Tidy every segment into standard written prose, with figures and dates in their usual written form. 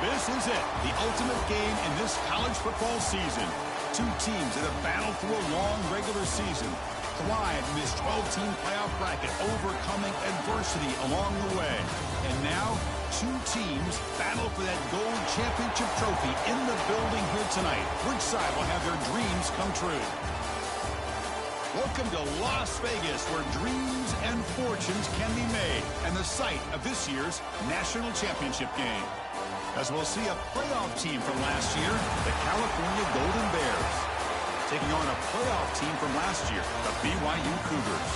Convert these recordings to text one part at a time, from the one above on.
This is it, the ultimate game in this college football season. Two teams that have battled through a long regular season, thrived in this 12-team playoff bracket, overcoming adversity along the way. And now, two teams battle for that gold championship trophy in the building here tonight. Which side will have their dreams come true? Welcome to Las Vegas, where dreams and fortunes can be made, and the site of this year's national championship game. As we'll see a playoff team from last year, the California Golden Bears, taking on a playoff team from last year, the BYU Cougars.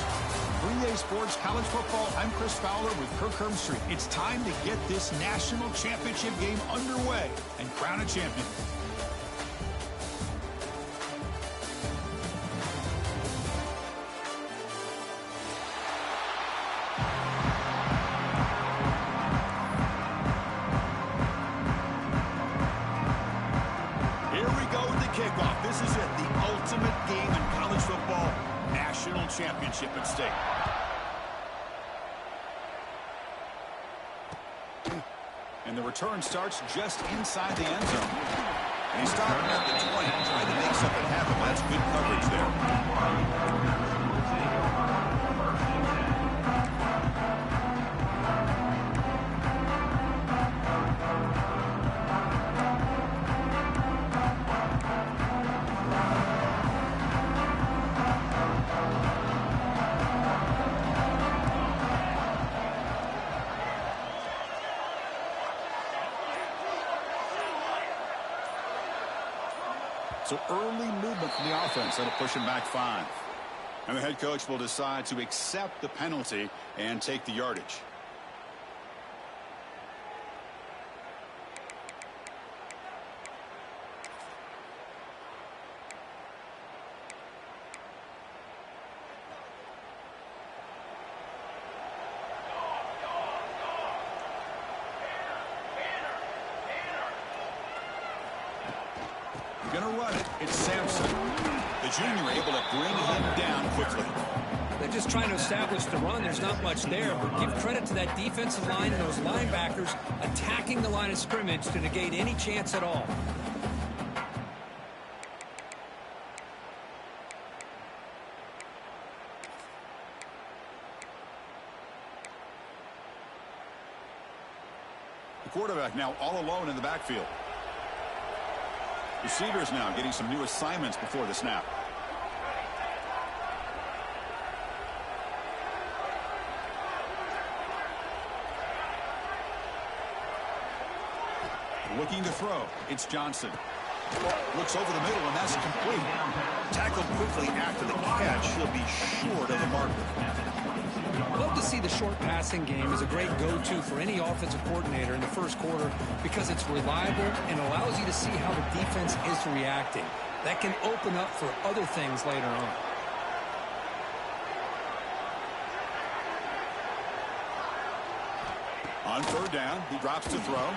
3A Sports College Football, I'm Chris Fowler with Kirk Herbstreit. It's time to get this national championship game underway and crown a champion. Championship at stake. And the return starts just inside the end zone. And he's stopping at the 20, trying to make something happen. That's good coverage there. So early movement from the offense. That'll push him back 5. And the head coach will decide to accept the penalty and take the yardage. Going to run it. It's Sampson. The junior able to bring him down quickly. They're just trying to establish the run. There's not much there, but give credit to that defensive line and those linebackers attacking the line of scrimmage to negate any chance at all. The quarterback now all alone in the backfield. Receivers now getting some new assignments before the snap. Looking to throw. It's Johnson. Looks over the middle, and that's complete. Tackled quickly after the catch. He'll be short of the marker. I love to see the short passing game as a great go-to for any offensive coordinator in the first quarter because it's reliable and allows you to see how the defense is reacting. That can open up for other things later on. On third down, he drops to throw.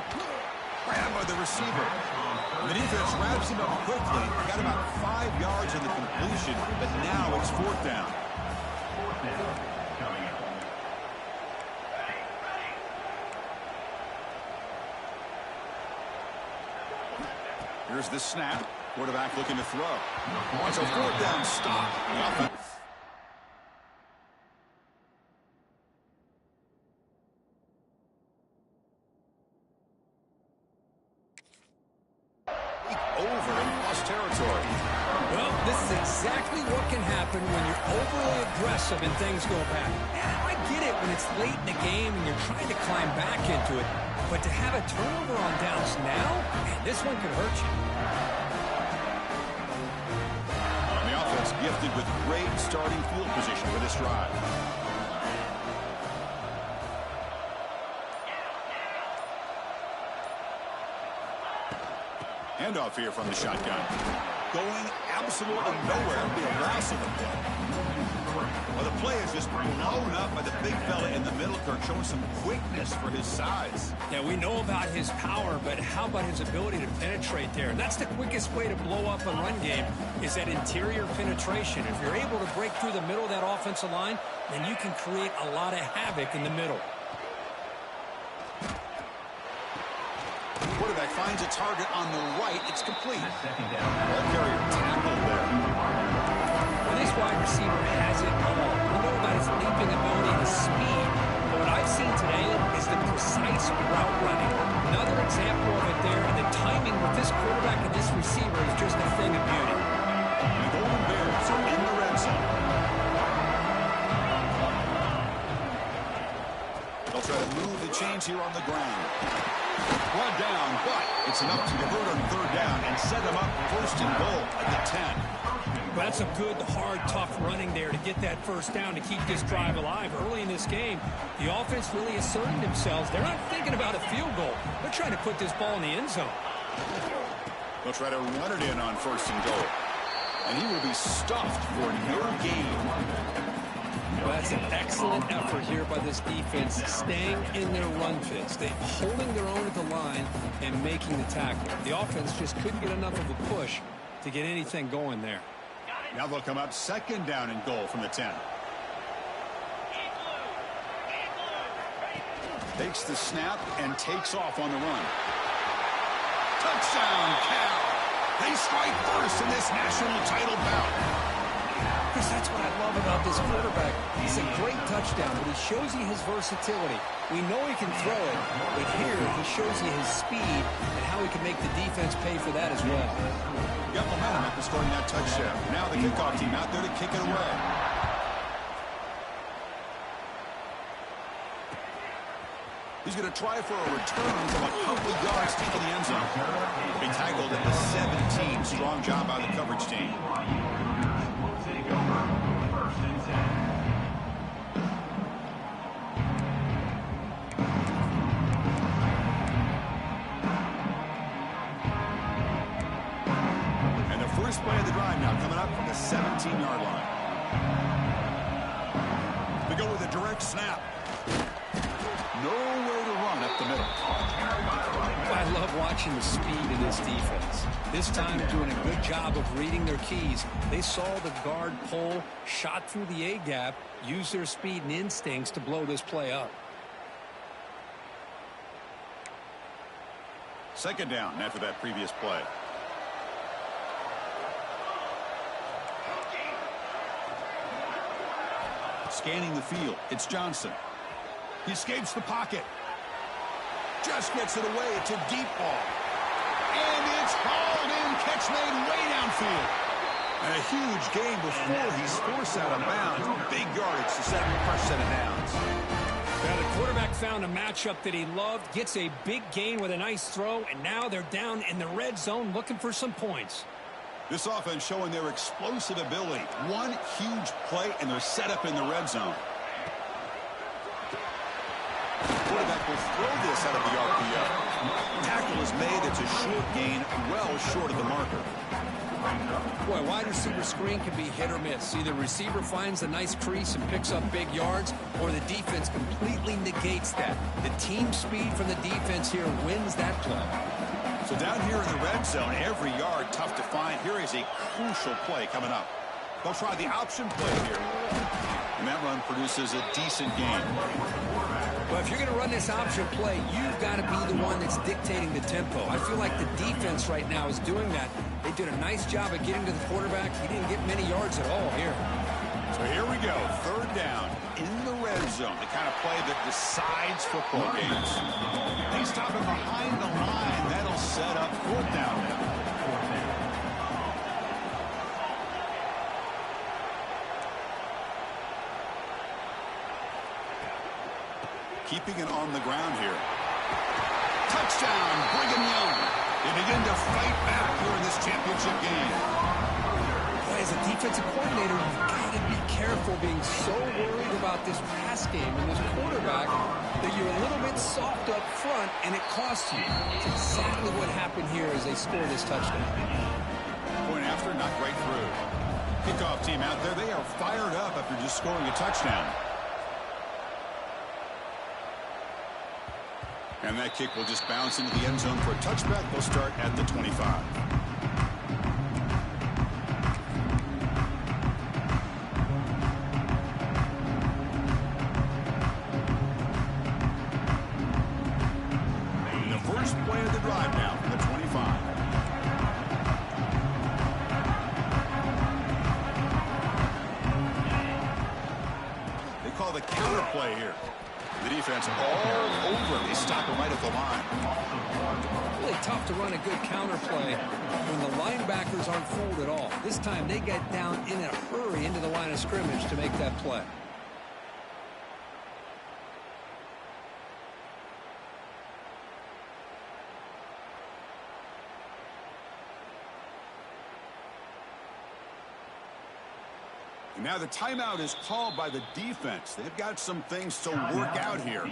Grabbed by the receiver. The defense wraps him up quickly. Got about 5 yards in the completion, but now it's fourth down. Here's the snap. Quarterback looking to throw. It's a fourth down stop. The offense. Over in plus territory. Well, this is exactly what can happen when you're overly aggressive and things go bad. And I get it when it's late in the game and you're trying to climb back into it. But to have a turnover on downs now, man, this one could hurt you. And the offense gifted with great starting field position for this drive. Handoff here from the shotgun. Going absolutely nowhere to be a loss of the play. Well, the play is just blown up by the big fella in the middle, Kirk, showing some quickness for his size. Yeah, we know about his power, but how about his ability to penetrate there? And that's the quickest way to blow up a run game is that interior penetration. If you're able to break through the middle of that offensive line, then you can create a lot of havoc in the middle. finds a target on the right. It's complete. Ball carrier tackled there. Well, this wide receiver has it all. We know about his leaping ability and his speed. But what I've seen today is the precise route running. Another example of it there, and the timing with this quarterback and this receiver is just a thing of beauty. And the Golden Bears are in the red zone. They'll try to move the chains here on the ground. Brought down, but it's enough to convert on third down and set them up first and goal at the 10. Well, that's a good, hard, tough running there to get that first down to keep this drive alive. Early in this game, the offense really asserted themselves. They're not thinking about a field goal. They're trying to put this ball in the end zone. They'll try to run it in on first and goal. And he will be stuffed for no gain. Well, that's an excellent effort here by this defense, staying in their run fits. They're holding their own at the line and making the tackle. The offense just couldn't get enough of a push to get anything going there. Now they'll come up second down and goal from the 10. Takes the snap and takes off on the run. Touchdown, Cal. They strike first in this national title bout. Chris, that's what I love about this quarterback. He's a great touchdown, but he shows you his versatility. We know he can throw it, but here he shows you his speed and how he can make the defense pay for that as well. Got momentum after scoring that touchdown. Now the kickoff team out there to kick it away. He's going to try for a return from a couple yards to the end zone. He tackled at the 17. Strong job by the coverage team. And the first play of the drive now coming up from the 17-yard line. We go with a direct snap. Nowhere to run up the middle. I love watching the speed of this defense. This time doing a good job of reading their keys. They saw the guard pull, shot through the A-gap, used their speed and instincts to blow this play up. Second down after that previous play. Scanning the field, it's Johnson. He escapes the pocket. Just gets it away. It's a deep ball. And it's hauled in. Catch made way downfield. And a huge gain before he's forced out of bounds. Big yardage to set him a fresh set of downs. Now the quarterback found a matchup that he loved, gets a big gain with a nice throw, and now they're down in the red zone looking for some points. This offense showing their explosive ability. One huge play, and they're set up in the red zone. Quarterback will throw this out of the RPO. Tackle is made. It's a short gain, well short of the marker. Boy, wide receiver screen can be hit or miss. Either receiver finds a nice crease and picks up big yards, or the defense completely negates that. The team speed from the defense here wins that play. So down here in the red zone, every yard tough to find. Here is a crucial play coming up. They'll try the option play here. And that run produces a decent gain. Well, if you're going to run this option play, you've got to be the one that's dictating the tempo. I feel like the defense right now is doing that. They did a nice job of getting to the quarterback. He didn't get many yards at all here. So here we go. Third down in the red zone. The kind of play that decides football games. They stop him behind the line. That'll set up fourth down now. Keeping it on the ground here. Touchdown, Brigham Young. They begin to fight back here in this championship game. Boy, as a defensive coordinator, you've got to be careful being so worried about this pass game and this quarterback that you're a little bit soft up front and it costs you. It's exactly what happened here as they score this touchdown. Point after, not right through. Kickoff team out there, they are fired up after just scoring a touchdown. And that kick will just bounce into the end zone for a touchback. They'll start at the 25. And the first play of the drive now from the call the counter play here. The defense all over. They stop him right at the line. Really tough to run a good counter play when the linebackers aren't fooled at all. This time they get down in a hurry into the line of scrimmage to make that play. And now the timeout is called by the defense. They've got some things to work out here.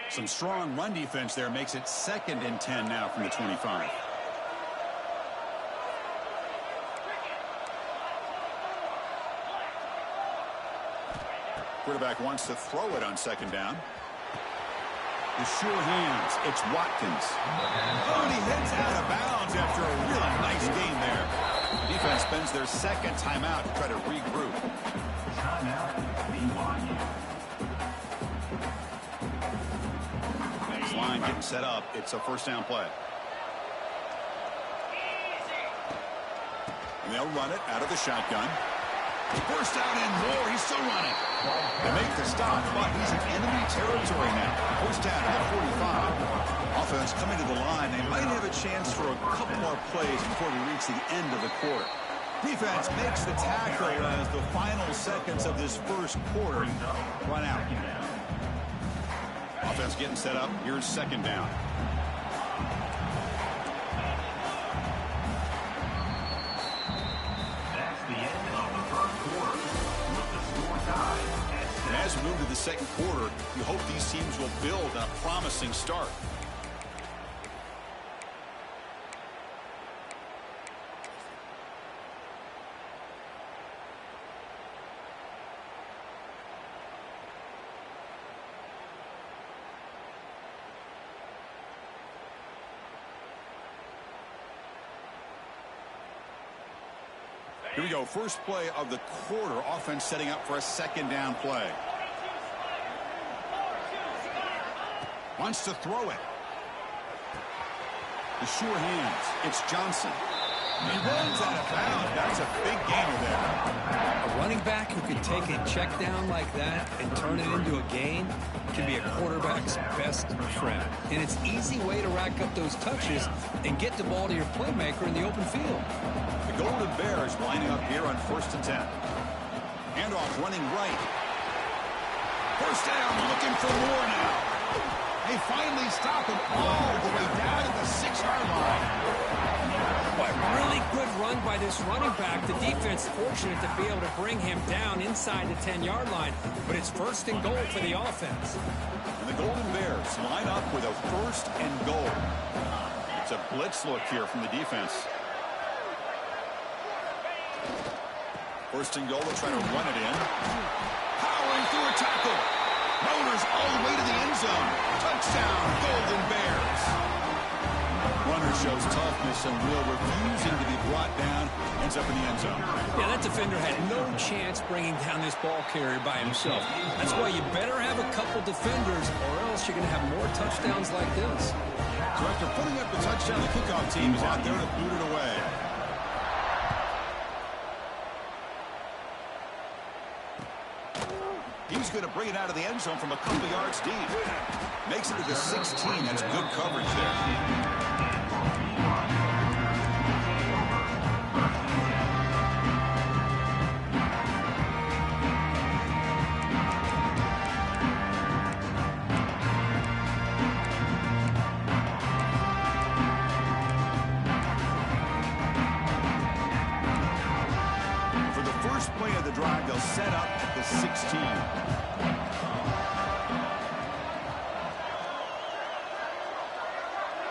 Some strong run defense there makes it 2nd and 10 now from the 25. Quarterback wants to throw it on 2nd down. The sure hands. It's Watkins. Oh, and he heads out of bounds after a really nice game there. Defense spends their 2nd timeout to try to regroup. This line getting set up. It's a 1st down play. And they'll run it out of the shotgun. 1st down and more. He's still running. They make the stop, but he's in enemy territory now. 1st down at the 45. Offense coming to the line. They might have a chance for a couple more plays before we reach the end of the quarter. Defense makes the tackle as the final seconds of this 1st quarter run out. Offense getting set up. Here's 2nd down. And as we move to the 2nd quarter, you hope these teams will build on a promising start. Here we go. 1st play of the quarter. Offense setting up for a 2nd down play. Wants to throw it. The sure hands. It's Johnson. He runs out of bounds. That's a big gainer there. A running back who can take a check down like that and turn it into a gain can be a quarterback's best friend. And it's an easy way to rack up those touches and get the ball to your playmaker in the open field. The Golden Bears lining up here on 1st and 10. Handoff running right. 1st down, looking for more now. They finally stop him all the way down at the 6-yard line. Boy, really good run by this running back. The defense fortunate to be able to bring him down inside the 10-yard line, but it's 1st and goal for the offense. And the Golden Bears line up with a 1st and goal. It's a blitz look here from the defense. 1st and goal, they'll try to run it in. Powering through a tackle. Motors all the way to the end zone. Touchdown, Golden Bears. Runner shows toughness and will, refusing to be brought down. Ends up in the end zone. Yeah, that defender had no chance bringing down this ball carrier by himself. That's why you better have a couple defenders, or else you're going to have more touchdowns like this. So after putting up the touchdown, the kickoff team is out there to boot it away. He's going to bring it out of the end zone from a couple yards deep. Makes it to the 16. That's good coverage there. For the first play of the drive, they'll set up at the 16.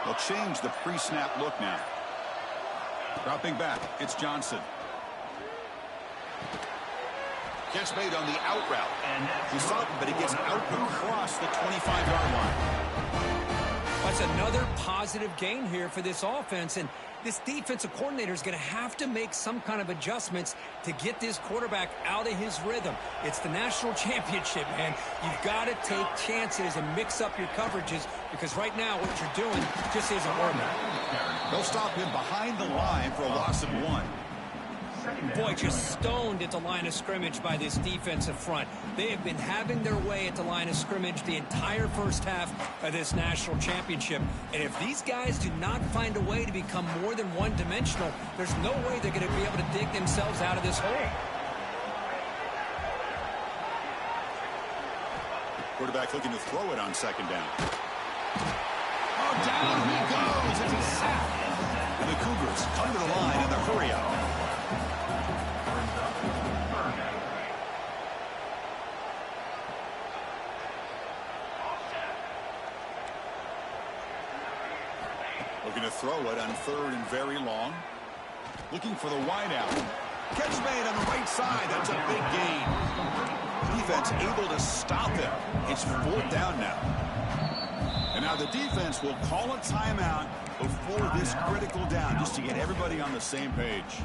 They'll change the pre-snap look now. Dropping back, it's Johnson. Catch made on the out route. He saw it, but he gets out across the 25-yard line. That's Just another positive gain here for this offense, and this defensive coordinator is going to have to make some kind of adjustments to get this quarterback out of his rhythm. It's the national championship, man. You've got to take chances and mix up your coverages because right now what you're doing just isn't working. They'll stop him behind the line for a loss of 1. Boy, just stoned at the line of scrimmage by this defensive front. They have been having their way at the line of scrimmage the entire first half of this national championship. And if these guys do not find a way to become more than one-dimensional, there's no way they're going to be able to dig themselves out of this hole. Quarterback looking to throw it on second down. Oh, down he goes. It's a sack. And the Cougars come to the line in the hurry up. Looking to throw it on 3rd and very long. Looking for the wideout. Catch made on the right side. That's a big gain. Defense able to stop him. It's 4th down now. And now the defense will call a timeout before this critical down, just to get everybody on the same page.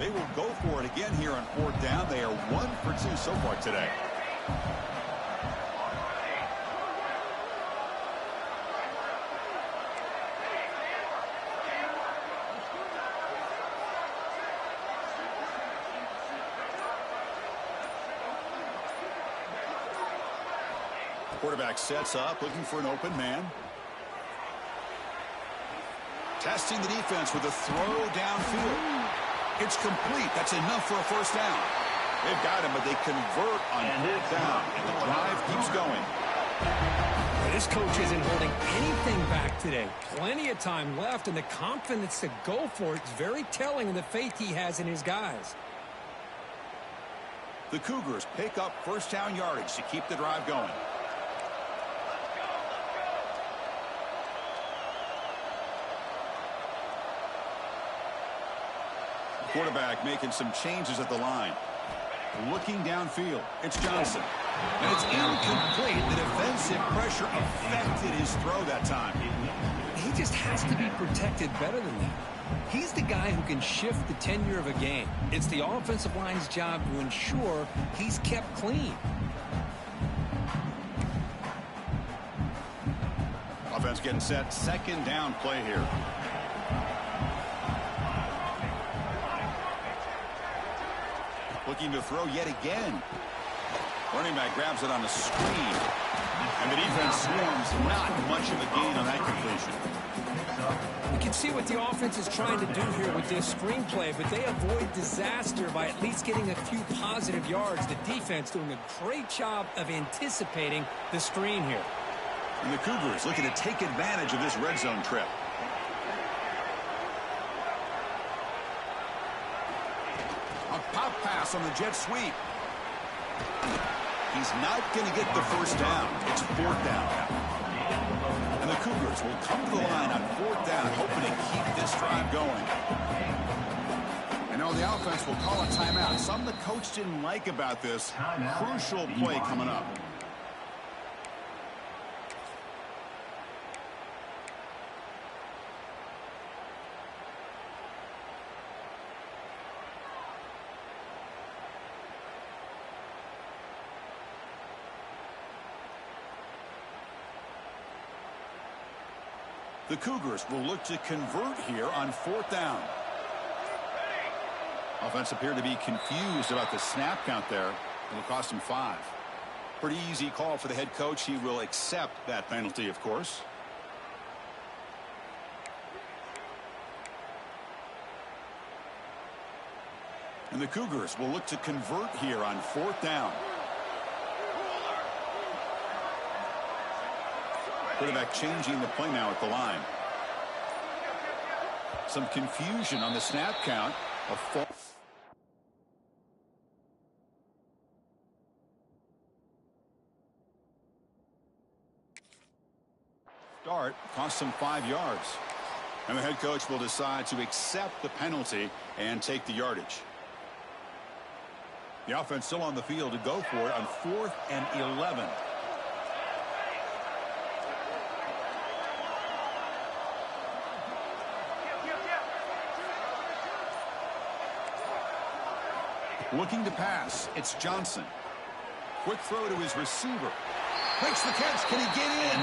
They will go for it again here on 4th down. They are 1 for 2 so far today. Quarterback sets up, looking for an open man. Testing the defense with a throw downfield. It's complete. That's enough for a first down. They've got him, but they convert on 4th down, and the drive keeps going. This coach isn't holding anything back today. Plenty of time left, and the confidence to go for it is very telling of the faith he has in his guys. The Cougars pick up first down yardage to keep the drive going. Quarterback making some changes at the line. Looking downfield. It's Johnson. And it's incomplete. The defensive pressure affected his throw that time. He just has to be protected better than that. He's the guy who can shift the tenure of a game. It's the offensive line's job to ensure he's kept clean. Offense getting set. 2nd down play here. Looking to throw yet again. Running back grabs it on the screen. And the defense swarms. Not much of a gain on that completion. We can see what the offense is trying to do here with this screenplay, but they avoid disaster by at least getting a few positive yards. The defense doing a great job of anticipating the screen here. And the Cougars looking to take advantage of this red zone trip. A pop pass on the jet sweep. He's not going to get the first down. It's 4th down. And the Cougars will come to the line on 4th down, hoping to keep this drive going. And now the offense will call a timeout. Something the coach didn't like about this. Crucial play coming up. The Cougars will look to convert here on 4th down. Offense appeared to be confused about the snap count there. It'll cost him 5. Pretty easy call for the head coach. He will accept that penalty, of course. And the Cougars will look to convert here on 4th down. Quarterback changing the play now at the line. Some confusion on the snap count. Start cost him 5 yards. And the head coach will decide to accept the penalty and take the yardage. The offense still on the field to go for it on 4th and 11. Looking to pass. It's Johnson. Quick throw to his receiver. Makes the catch. Can he get in?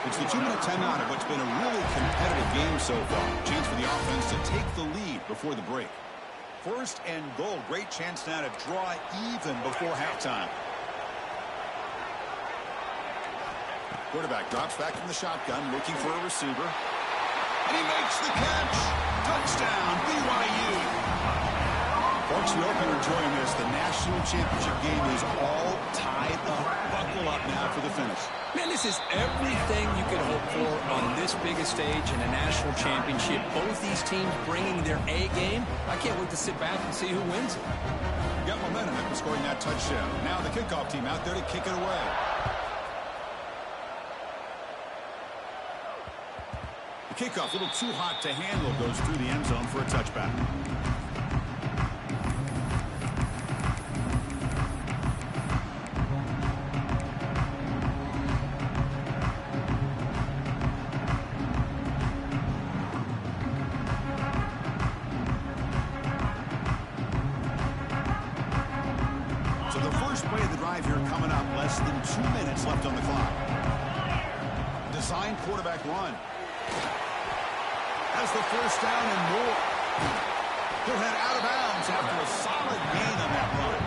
It's the 2-minute timeout of what's been a really competitive game so far. Chance for the offense to take the lead before the break. First and goal. Great chance now to draw even before halftime. Quarterback drops back from the shotgun, looking for a receiver. And he makes the catch. Touchdown, BYU. Folks, we hope you're enjoying this. The national championship game is all tied up. Buckle up now for the finish. Man, this is everything you could hope for on this biggest stage in a national championship. Both these teams bringing their A game. I can't wait to sit back and see who wins it. You got momentum after scoring that touchdown. Now the kickoff team out there to kick it away. The kickoff, a little too hot to handle, goes through the end zone for a touchback. Left on the clock. Design quarterback run. Has the first down and more. He'll head out of bounds after a solid gain on that run.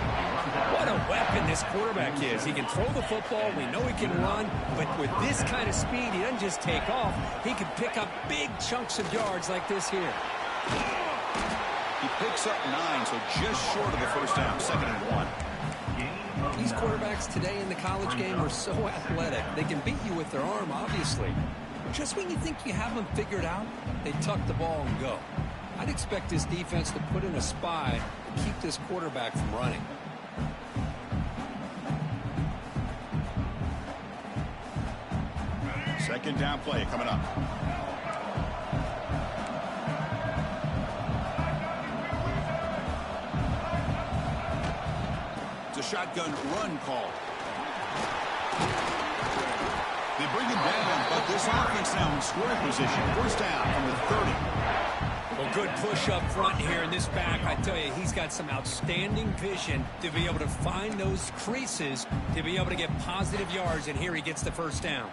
What a weapon this quarterback is. He can throw the football. We know he can run. But with this kind of speed, he doesn't just take off. He can pick up big chunks of yards like this here. He picks up 9, so just short of the first down. 2nd and 1. These quarterbacks today in the college game are so athletic. They can beat you with their arm, obviously. Just when you think you have them figured out, they tuck the ball and go. I'd expect this defense to put in a spy and keep this quarterback from running. Second down play coming up. Shotgun run call. They bring him down, but this offense now in scoring position. First down from the 30. Well, good push up front here in this back. I tell you, he's got some outstanding vision to be able to find those creases, to be able to get positive yards, and here he gets the first down.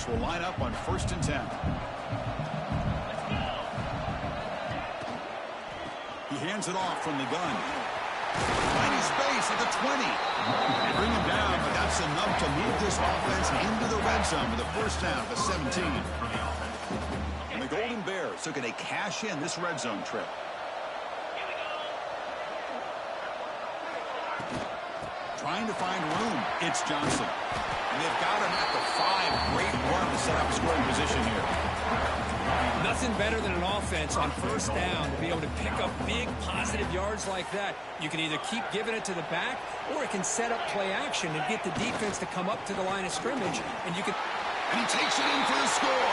Will line up on 1st and 10. He hands it off from the gun. Finding space at the 20. They bring him down, but that's enough to move this offense into the red zone with a first down at the 17. And the Golden Bears looking to cash in this red zone trip. Trying to find room. It's Johnson. And they've got him at the 5. Great run to set up scoring position here. Nothing better than an offense on first down to be able to pick up big positive yards like that. You can either keep giving it to the back, or it can set up play action and get the defense to come up to the line of scrimmage. And you can. And he takes it in for the score.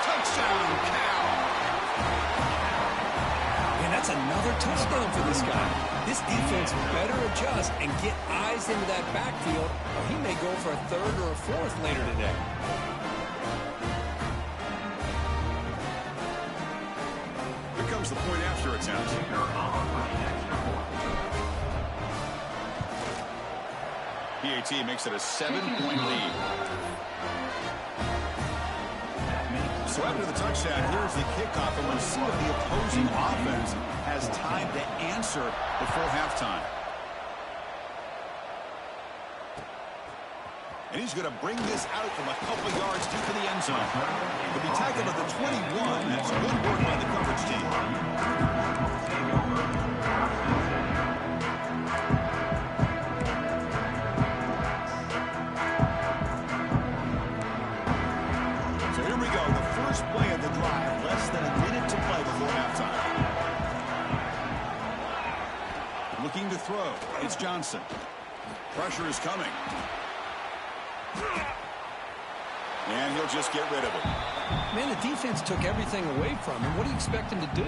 Touchdown, Cal. And that's another touchdown for this guy. This defense better adjust and get eyes into that backfield, or he may go for a 3rd or a 4th later today. Here comes the point after attempt. PAT makes it a 7-point lead. So after the touchdown, here's the kickoff, and we'll see if the opposing offense has time to answer before halftime. And he's going to bring this out from a couple yards deep in the end zone. He'll be tackled at the 21. That's good work by the coverage team. Play of the drive, less than a minute to play before halftime. Looking to throw. It's Johnson. Pressure is coming. And he'll just get rid of it. Man, the defense took everything away from him. What do you expect him to do?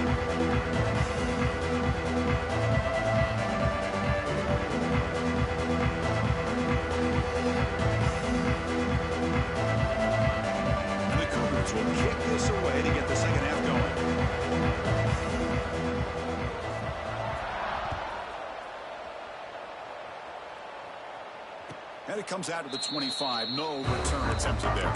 offense will kick this away to get the second half going. And it comes out to the 25. No return attempted there.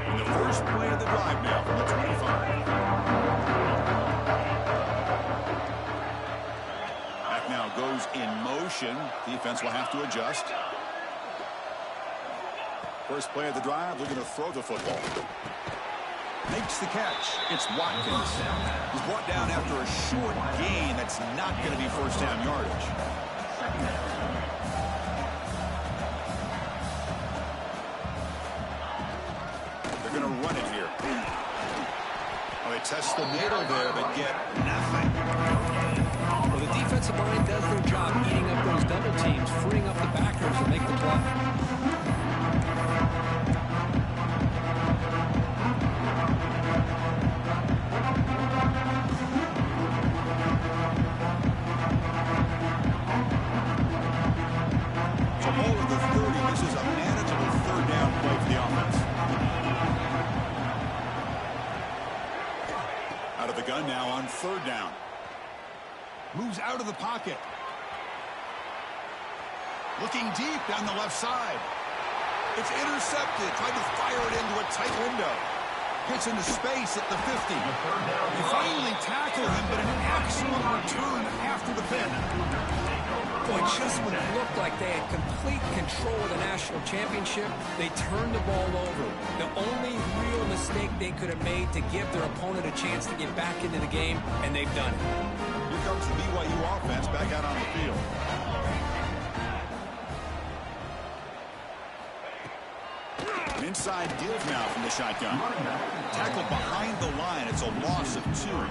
And the first play of the drive now from the 25. Back now goes in motion. Defense will have to adjust. First play of the drive, looking to throw the football. Makes the catch. It's Watkins. He's brought down after a short gain. That's not going to be first down yardage. They're going to run it here. Well, they test the middle there, but get nothing. Well, the defensive line does their job eating up those double teams, freeing up the backers to make the play. Now on third down. Moves out of the pocket. Looking deep down the left side. It's intercepted. Tried to fire it into a tight window. Gets into space at the 50. They finally tackle him, but an excellent return after the pin. Boy, just when it looked like they had complete control of the national championship, they turned the ball over. The only real mistake they could have made to give their opponent a chance to get back into the game, and they've done it. Here comes the BYU offense back out on the field. An inside deal now from the shotgun. Tackled behind the line. It's a loss of 2.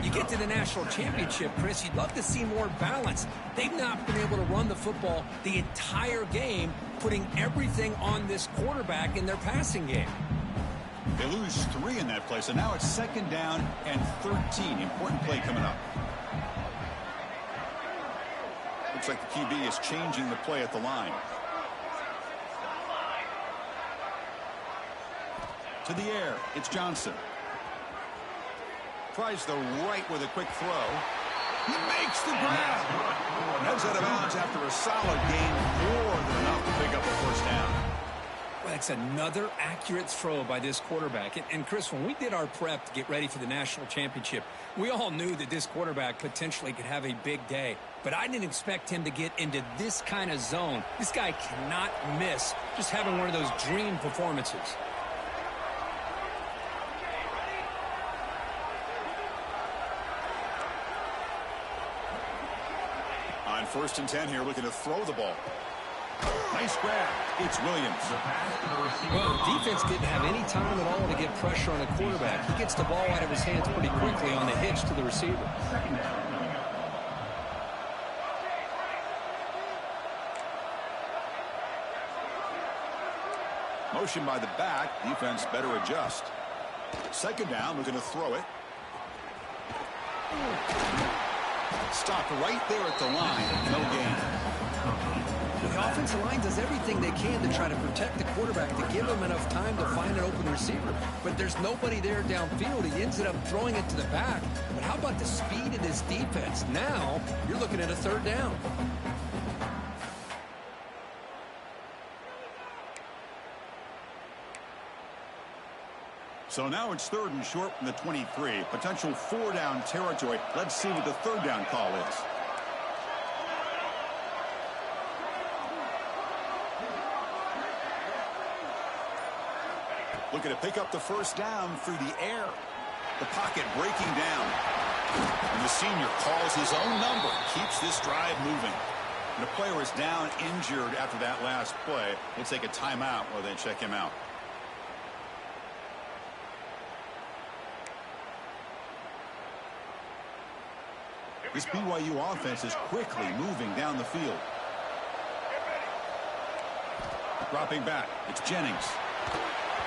You get to the national championship, Chris, you'd love to see more balance. They've not been able to run the football the entire game, putting everything on this quarterback in their passing game. They lose 3 in that play, so now it's second down and 13. Important play coming up. Looks like the QB is changing the play at the line. To the air, it's Johnson. Tries the right with a quick throw. He makes the grab. Heads out of bounds after a solid gain, more than enough to pick up a first down. Well, that's another accurate throw by this quarterback. And Chris, when we did our prep to get ready for the national championship, we all knew that this quarterback potentially could have a big day. But I didn't expect him to get into this kind of zone. This guy cannot miss just having one of those dream performances. On 1st and 10 here, looking to throw the ball. Nice grab. It's Williams. Well, the defense didn't have any time at all to get pressure on the quarterback. He gets the ball out of his hands pretty quickly on the hitch to the receiver. Motion by the back. Defense better adjust. Second down, looking to throw it. Stopped right there at the line. No gain. The offensive line does everything they can to try to protect the quarterback, to give him enough time to find an open receiver. But there's nobody there downfield. He ends up throwing it to the back. But how about the speed of this defense? Now you're looking at a third down. So now it's 3rd and short from the 23. Potential 4-down territory. Let's see what the 3rd down call is. Looking to pick up the first down through the air. The pocket breaking down. And the senior calls his own number. Keeps this drive moving. And the player is down injured after that last play. They take a timeout while they check him out. This BYU offense is quickly moving down the field. Dropping back, it's Jennings.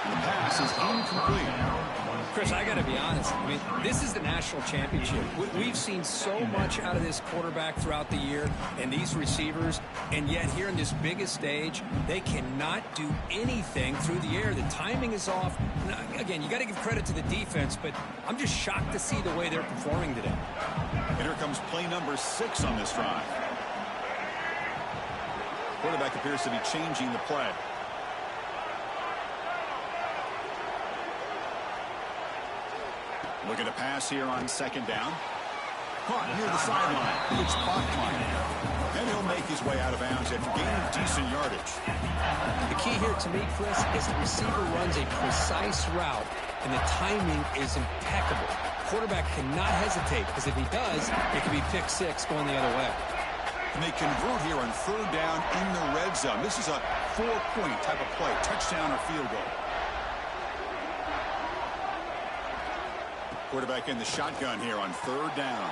And the pass is incomplete. Chris, I got to be honest. I mean, this is the national championship. We've seen so much out of this quarterback throughout the year and these receivers, and yet here in this biggest stage, they cannot do anything through the air. The timing is off. Now, again, you got to give credit to the defense, but I'm just shocked to see the way they're performing today. And here comes play number 6 on this drive. Quarterback appears to be changing the play. Looking to pass here on second down. Caught near the sideline. Good spot climbing. And he'll make his way out of bounds after gaining decent yardage. The key here to me, Chris, is the receiver runs a precise route, and the timing is impeccable. Quarterback cannot hesitate, because if he does, it could be pick 6 going the other way. And they convert here on third down in the red zone. This is a 4-point type of play, touchdown or field goal. Quarterback in the shotgun here on third down.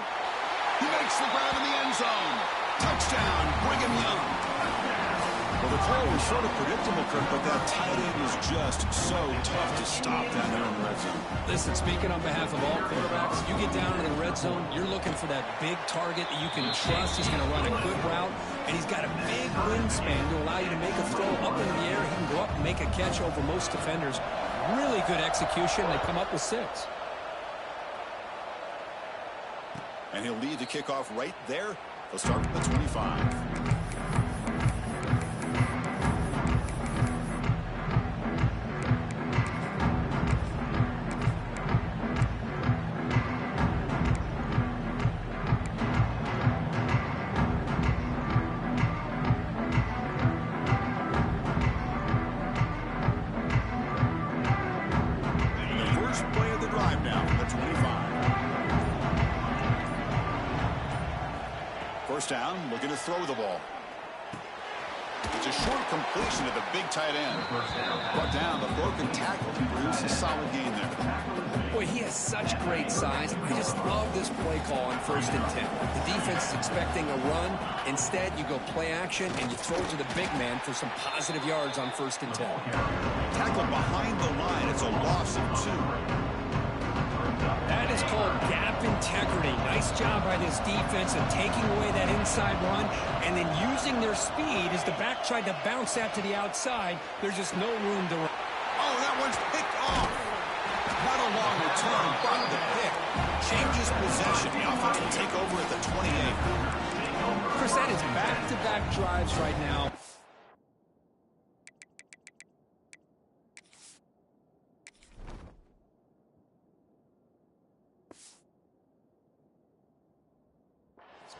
He makes the grab in the end zone. Touchdown, Brigham Young. Well, the play was sort of predictable, Kirk, but that tight end is just so tough to stop down there in the red zone. Listen, speaking on behalf of all quarterbacks, you get down in the red zone, you're looking for that big target that you can trust. He's going to run a good route, and he's got a big wingspan to allow you to make a throw up into the air. He can go up and make a catch over most defenders. Really good execution. They come up with 6. And he'll lead the kickoff right there. He'll start with the 25. Down, looking to throw the ball. It's a short completion to the big tight end. Brought down the broken tackle to produce a solid gain there. Boy, he has such great size. I just love this play call on 1st and 10. The defense is expecting a run. Instead, you go play action and you throw it to the big man for some positive yards on 1st and 10. Tackle behind the line. It's a loss of 2. That is called gap integrity. Nice job by this defense of taking away that inside run and then using their speed as the back tried to bounce that to the outside. There's just no room to run. Oh, that one's picked off. Not a long return, but the pick changes possession. The offense will take over at the 28. Chris, that is back-to-back drives right now.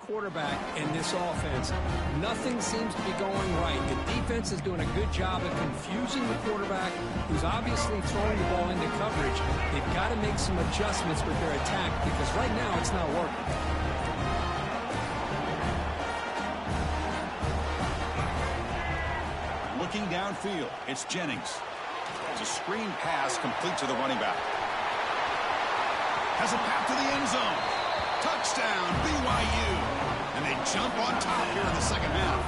Quarterback in this offense, nothing seems to be going right. The defense is doing a good job of confusing the quarterback, who's obviously throwing the ball into coverage. They've got to make some adjustments with their attack, because right now it's not working. Looking downfield, it's Jennings. It's a screen pass complete to the running back. Has a path to the end zone. Touchdown, BYU. And they jump on top here in the second half.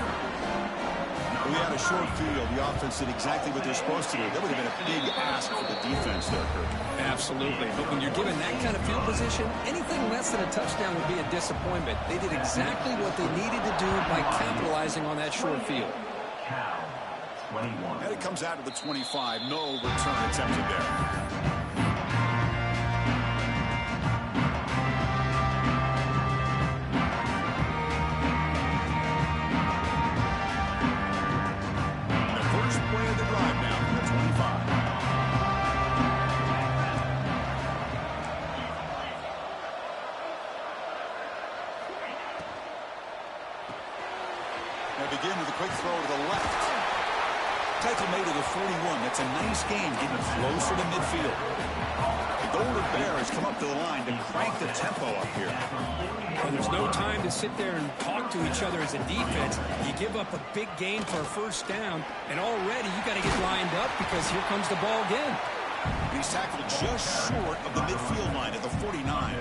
We had a short field. The offense did exactly what they're supposed to do. That would have been a big ask for the defense there, Kirk. Absolutely. But when you're given that kind of field position, anything less than a touchdown would be a disappointment. They did exactly what they needed to do by capitalizing on that short field. And it comes out to the 25. No return attempted there. Begin with a quick throw to the left. Tackle made to the 41. That's a nice gain, getting closer to midfield. The Golden Bears come up to the line to crank the tempo up here. And there's no time to sit there and talk to each other as a defense. You give up a big gain for a first down, and already you got to get lined up, because here comes the ball again. He's tackled just short of the midfield line at the 49.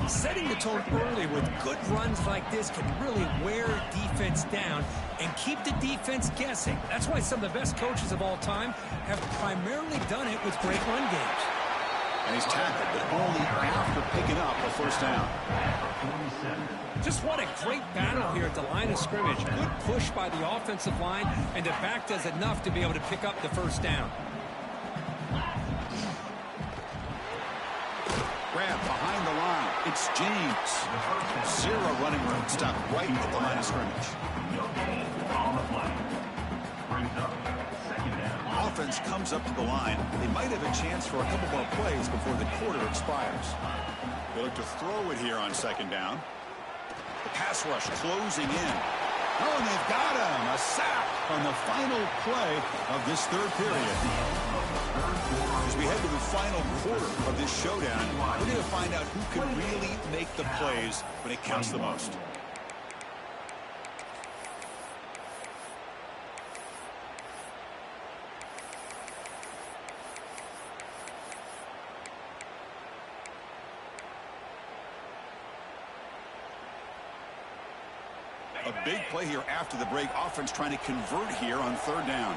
Setting the tone early with good runs like this can really wear defense down and keep the defense guessing. That's why some of the best coaches of all time have primarily done it with great run games. And he's tackled, but only after picking up a first down. Just what a great battle here at the line of scrimmage. Good push by the offensive line, and the back does enough to be able to pick up the first down. Grab behind the line. It's James. Zero running room. Stop right at the line of scrimmage. Offense comes up to the line. They might have a chance for a couple more plays before the quarter expires. They look to throw it here on second down. The pass rush closing in. Oh, and they've got him. A sack on the final play of this third period. As we head to the final quarter of this showdown, we're going to find out who can really make the plays when it counts the most. A big play here after the break. Offense trying to convert here on third down.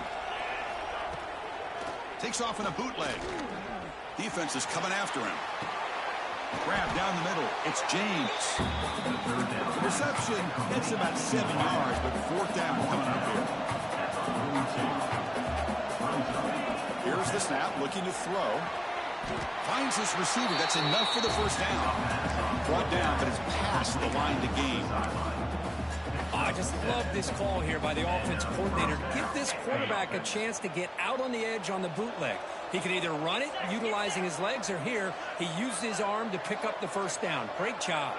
Takes off in a bootleg. Defense is coming after him. Grab down the middle. It's James. The reception hits about 7 yards, but fourth down coming up here. Here's the snap, looking to throw. Finds his receiver. That's enough for the first down. Brought down, but it's past the line to gain. I just love this call here by the offense coordinator. Give this quarterback a chance to get out on the edge on the bootleg. He can either run it utilizing his legs, or here he used his arm to pick up the first down. Great job.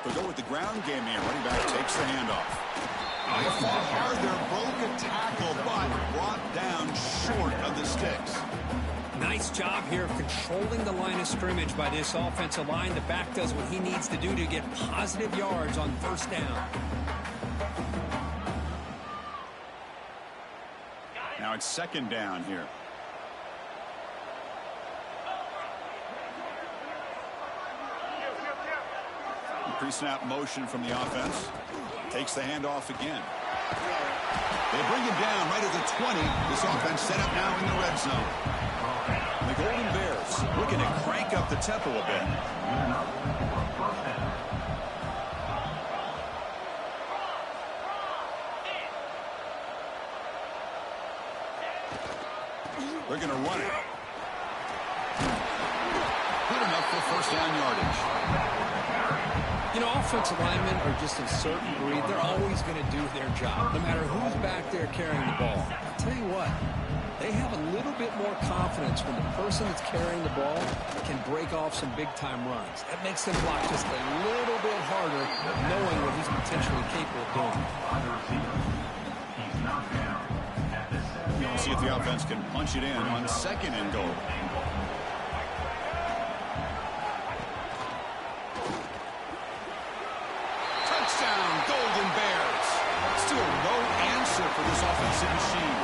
They'll go with the ground game here. Running back takes the handoff. They fought hard there, broke a tackle, but brought down short of the sticks. Nice job here of controlling the line of scrimmage by this offensive line. The back does what he needs to do to get positive yards on first down. Now it's second down here. Pre-snap motion from the offense. Takes the handoff again. They bring him down right at the 20. This offense set up now in the red zone. The Golden Bears looking to crank up the tempo a bit. They're going to run it. Good enough for first down yardage. You know, offensive linemen are just a certain breed. They're always going to do their job, no matter who's back there carrying the ball. I'll tell you what, they have a little bit more confidence when the person that's carrying the ball can break off some big-time runs. That makes them block just a little bit harder, knowing what he's potentially capable of doing. We'll see if the offense can punch it in on second and goal. Touchdown, Golden Bears. Still no answer for this offensive machine.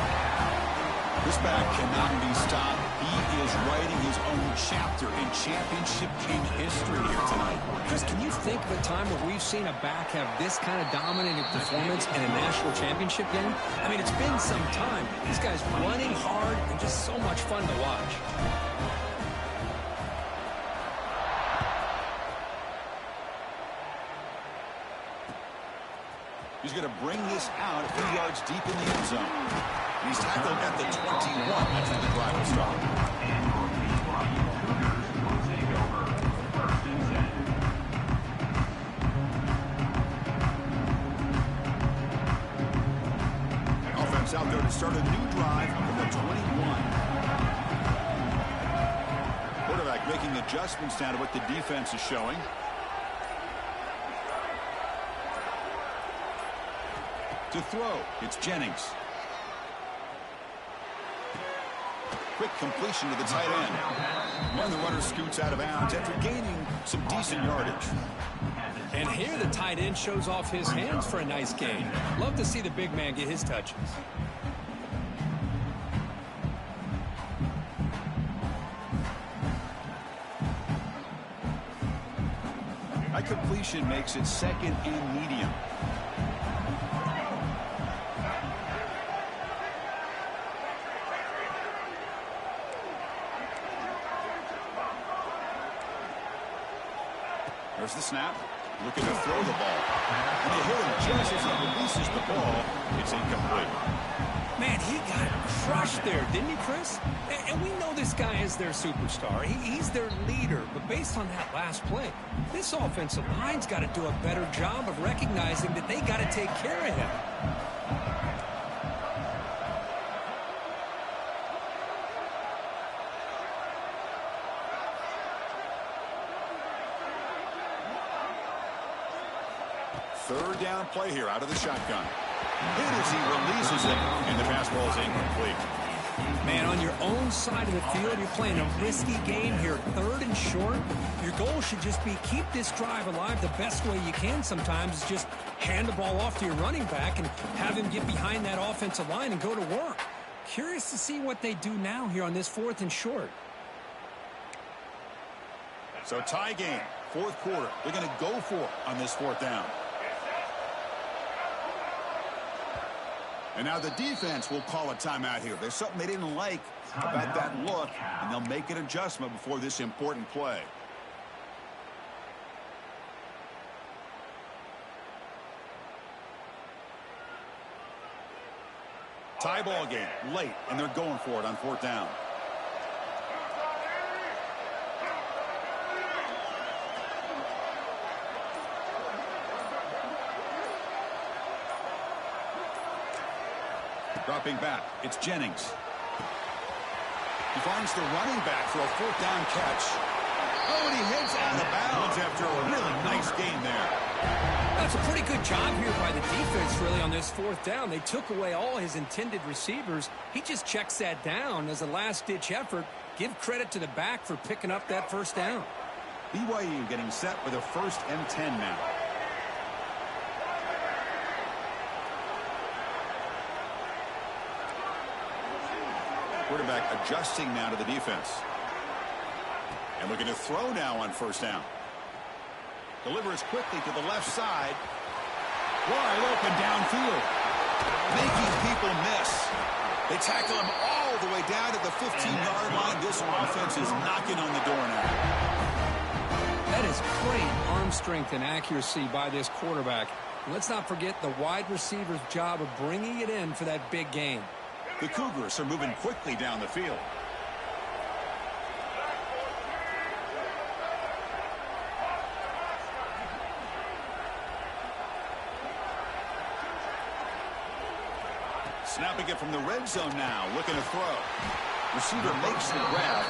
This back cannot be stopped. He is writing his own chapter in championship game history here tonight. Chris, can you think of a time where we've seen a back have this kind of dominating performance in a national championship game? I mean, it's been some time. This guy's running hard and just so much fun to watch. He's going to bring this out a few yards deep in the end zone. He's tackled at the 21. That's where the drive will stop. Offense out there to start a new drive from the 21. Quarterback making adjustments now to what the defense is showing. To throw, it's Jennings. Quick completion to the tight end. And the runner scoots out of bounds after gaining some decent yardage. And here the tight end shows off his hands for a nice gain. Love to see the big man get his touches. That completion makes it 2nd and medium. There's the snap. Looking to throw the ball. And they hit him just as he releases the ball. It's incomplete. Man, he got crushed there, didn't he, Chris? And we know this guy is their superstar. He's their leader. But based on that last play, this offensive line's got to do a better job of recognizing that they got to take care of him. Third down play here out of the shotgun. Hit as he releases it, and the pass ball is incomplete. Man, on your own side of the field, you're playing a risky game here. 3rd and short. Your goal should just be keep this drive alive the best way you can sometimes is just hand the ball off to your running back and have him get behind that offensive line and go to work. Curious to see what they do now here on this 4th and short. So tie game, 4th quarter. They're going to go for it on this 4th down. And now the defense will call a timeout here. There's something they didn't like about that look, and they'll make an adjustment before this important play. Tie ball game, late, and they're going for it on 4th down. Dropping back, it's Jennings. He finds the running back for a 4th down catch. Oh, and he heads out of bounds after a really nice game there. That's a pretty good job here by the defense, really, on this 4th down. They took away all his intended receivers. He just checks that down as a last-ditch effort. Give credit to the back for picking up that 1st down. BYU getting set with a 1st and 10 now. Quarterback adjusting now to the defense. And looking to throw now on 1st down. Delivers quickly to the left side. Wide open downfield. Making people miss. They tackle him all the way down to the 15-yard line. This offense is knocking on the door now. That is great arm strength and accuracy by this quarterback. Let's not forget the wide receiver's job of bringing it in for that big game. The Cougars are moving quickly down the field. Snapping it from the red zone now, looking to throw. Receiver makes the grab.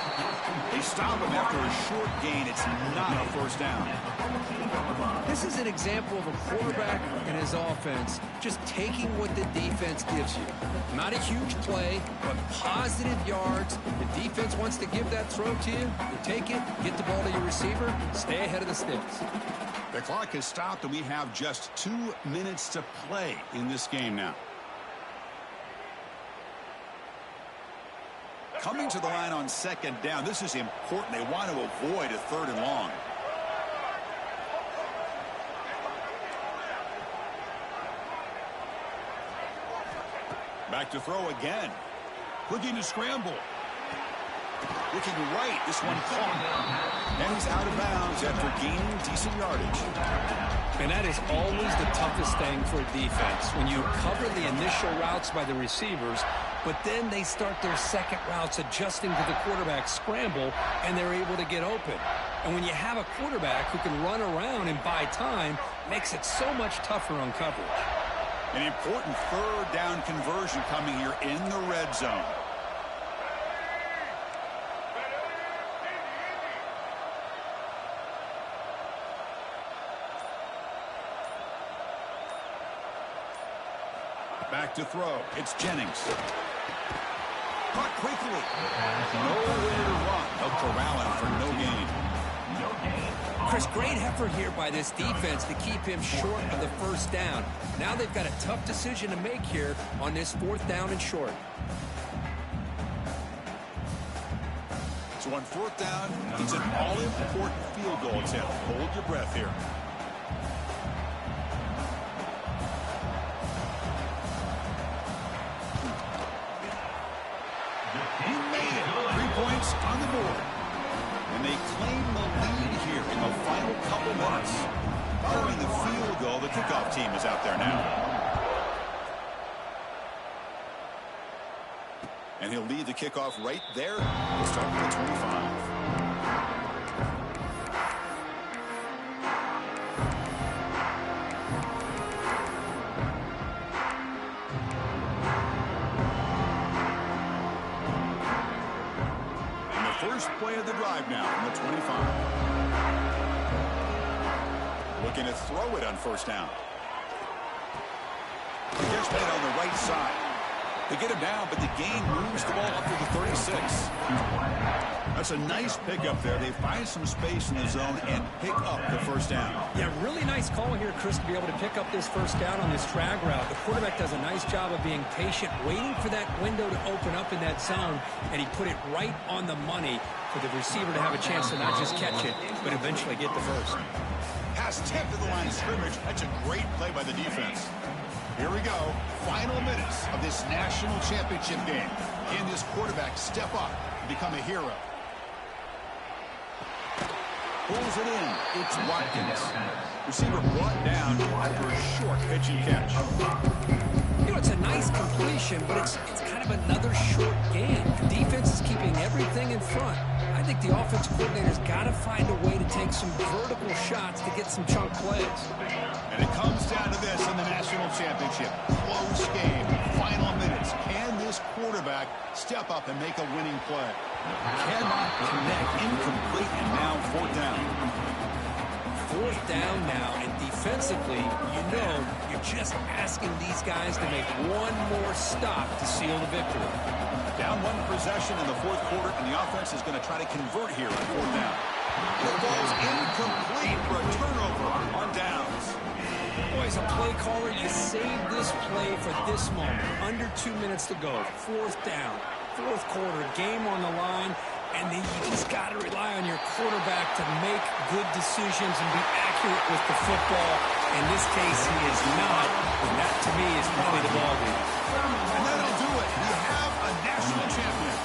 They stop him after a short gain. It's not a 1st down. This is an example of a quarterback and his offense just taking what the defense gives you. Not a huge play, but positive yards. The defense wants to give that throw to you. You take it, get the ball to your receiver, stay ahead of the sticks. The clock has stopped, and we have just 2 minutes to play in this game now. Coming to the line on 2nd down. This is important. They want to avoid a 3rd and long. Back to throw again. Looking to scramble. Looking right. This one caught. And he's out of bounds after gaining decent yardage. And that is always the toughest thing for a defense. When you cover the initial routes by the receivers, but then they start their second routes adjusting to the quarterback scramble, and they're able to get open. And when you have a quarterback who can run around and buy time, makes it so much tougher on coverage. An important 3rd down conversion coming here in the red zone. Back to throw. It's Jennings. Caught quickly. Nowhere to run. They'll corral him for no gain. Chris, great effort here by this defense to keep him short of the 1st down. Now they've got a tough decision to make here on this 4th down and short. So So on fourth down, it's an all-important field goal attempt. Hold your breath here. He made it. 3 points on the board. And they claim the lead here in the final couple minutes. Following the field goal, the kickoff team is out there now. And he'll lead the kickoff right there. We'll start with the 25. And the first play of the drive now from the 25. Looking to throw it on first down. The catch made on the right side. They get him down, but the gain moves the ball up to the 36. That's a nice pickup there. They find some space in the zone and pick up the first down. Yeah, really nice call here, Chris, to be able to pick up this first down on this drag route. The quarterback does a nice job of being patient, waiting for that window to open up in that zone, and he put it right on the money for the receiver to have a chance to not just catch it, but eventually get the first. Pass tipped to the line of scrimmage. That's a great play by the defense. Here we go. Final minutes of this national championship game. Can this quarterback step up and become a hero? Pulls it in. It's Watkins. Receiver brought down after a short pitch and catch. You know, it's a nice completion, but it's kind of another short game. The defense is keeping everything in front. I think the offense coordinator's got to find a way to take some vertical shots to get some chunk plays. And it comes down to this in the national championship. Close game. Final minutes. Can this quarterback step up and make a winning play? Cannot connect. Incomplete. And now fourth down. Fourth down now, and defensively, you know, you're just asking these guys to make one more stop to seal the victory. Down one possession in the fourth quarter, and the offense is going to try to convert here on fourth down. The ball's incomplete for a turnover on downs. Boy, as a play caller, you saved this play for this moment. Under 2 minutes to go. Fourth down. Fourth quarter. Game on the line. And then you just got to rely on your quarterback to make good decisions and be accurate with the football. In this case, he is not. And that, to me, is probably the ballgame. And that'll do it. We have a national champion.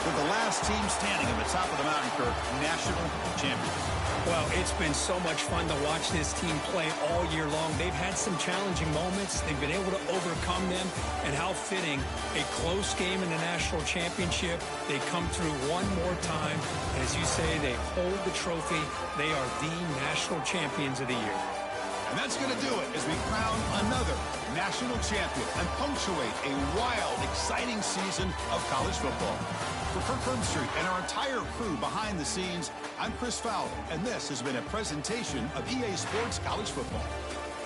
With the last team standing at the top of the mountain, Kirk, national champions. Well, it's been so much fun to watch this team play all year long. They've had some challenging moments. They've been able to overcome them. And how fitting, a close game in the national championship. They come through one more time. And as you say, they hold the trophy. They are the national champions of the year. And that's going to do it as we crown another national champion and punctuate a wild, exciting season of college football. For Kirk Herbstreit and our entire crew behind the scenes, I'm Chris Fowler, and this has been a presentation of EA Sports College Football.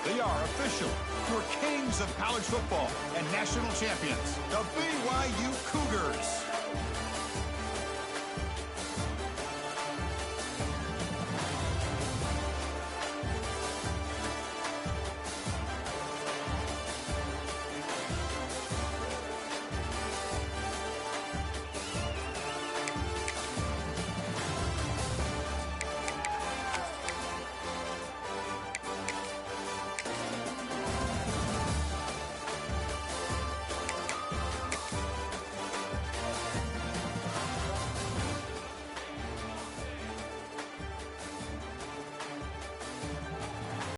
They are official, your kings of college football and national champions, the BYU Cougars.